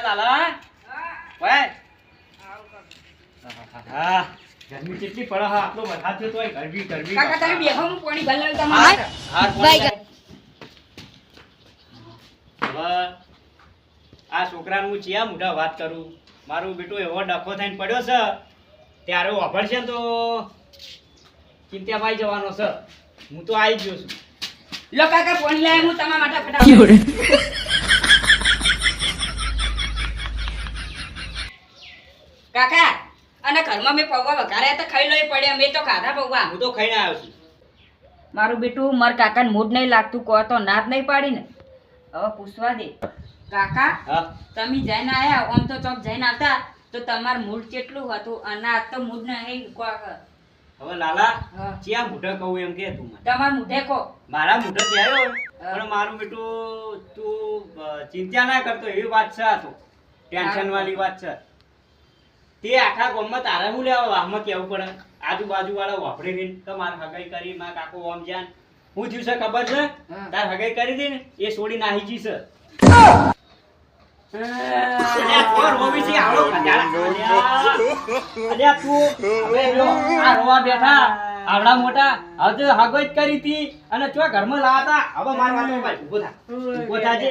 લાલા ઓય હા ગરમી કેટલી પડે હા આપણો વરસાદ થયો તોય ગરમી ગરમી કાકા તમે બેહો હું પાણી ભલાવ તમારે હા ભાઈ હવે આ છોકરાનું હું ચિયા મોઢા વાત કરું મારું બેટો એવો ડખો થઈને પડ્યો છે ત્યારે વાપરશે ને તો ચિંતામાં આવી જવાનો છે હું તો આવી ગયો છું લો કાકા પાણી લાય હું તમારા માટે ફટાફટ કાકા અને ઘરમાં મેં પૌવા વઘાર્યા તો ખાઈ લઈ પડ્યા મેં તો ખાધા પૌવા હું તો ખાઈને આવ્યો છું મારું બેટું માર કાકાને મૂડ નહીં લાગતું કહો તો ના જ નહીં પાડી ને હવે પૂછવા દે કાકા હા તમે જઈને આયા આમ તો ચોક જઈને આવતા તો તમાર મૂડ કેટલું હતું અને આ તો મૂડ નહીં હવે લાલા હા. ચિયા મોઢા કહું એમ કે તું મને તમાર મૂઢે કો મારા મોઢે થી આવ્યો પણ મારું બેટું તું ચિંતા ના કરતો એવી વાત છે આ તો ટેન્શન વાળી વાત છે તે આખા ગામમાં તારે હું લેવા વાહમાં કેવું પડે આજુબાજુ વાળા વાપરી રહીને તો મારે હગાઈ કરી મારા કાકો ઓમ જાન હું થયું છે ખબર છે હા. તાર હગાઈ કરી દે ને એ છોડી નાહી જી છે આવડા મોટા હવે હગો જ કરી હતી અને ચો ઘરમાં લાવતા હવે મારવાનો ભાઈ ઉભો થા ઉભો થાજે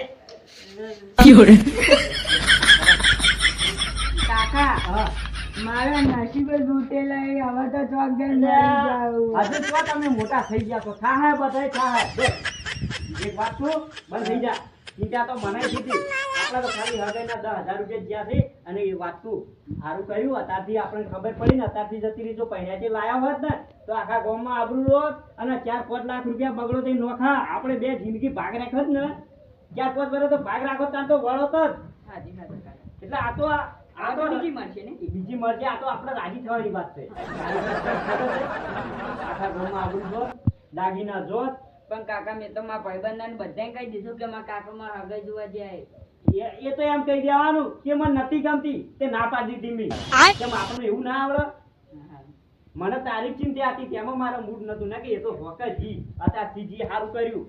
કાકા હા મારા નસીબે લૂટેલા હવે તો ચોક જઈને આજે તો તમે મોટા થઈ ગયા તો થા હે બધાય થા હે એક વાત છું બંધ થઈ જા ચિંતા તો મને કીધી આપણે તો ખાલી હગાઈના 10,000 રૂપિયા જ્યાં છે અને એ વાત તું સારું કર્યું અત્યારથી આપણે ખબર પડી ને અત્યારથી જતી રહી જો પહેલાથી લાયા હોત ને તો આખા ગામમાં આબરૂ રોત અને 4-5 લાખ રૂપિયા બગડો થઈ નોખા આપણે બે જિંદગી ભાગ રાખત ને 4-5 વર્ષ તો ભાગ રાખો ત્યાં તો વળોત જ એટલે આ તો બીજી મળશે ને બીજી મરજી આ તો આપણે રાજી થવાની વાત છે આખા ગામમાં આબરૂ જોત દાગીના જોત પણ કાકા મેં તો મારા ભાઈબંધને બધાને કહી દીધું કે મારા કાકા મારા હગાઈ જોવા જાય એ તો એમ કહી દેવાનું કે મને નથી ગમતી તે ના પાડી દીધી મી કેમ આપણને એવું ના આવડે મને તારી ચિંતા હતી તેમાં મારા મૂડ નતું ને કે એ તો હોક જી અત્યારથી જી સારું કર્યું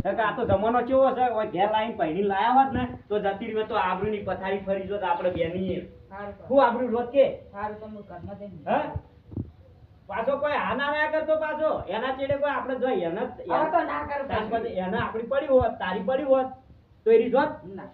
આ તો જમાનો કેવો છે ઓય ઘેર લાઈન પહેરી લાયા હોત ને તો જતી રહ્યો તો આબરૂની પથારી ફરી જોત આપણે બેનીએ હું આબરૂ રોત કે સારું તો હું ઘરમાં જઈને હે પાછો કોઈ હાના ના કરતો પાછો એના ચેડે કોઈ આપણે જો હવે તો ના કરું એના આપણી પડી હોત તારી પડી હોત તો એરી જોત ના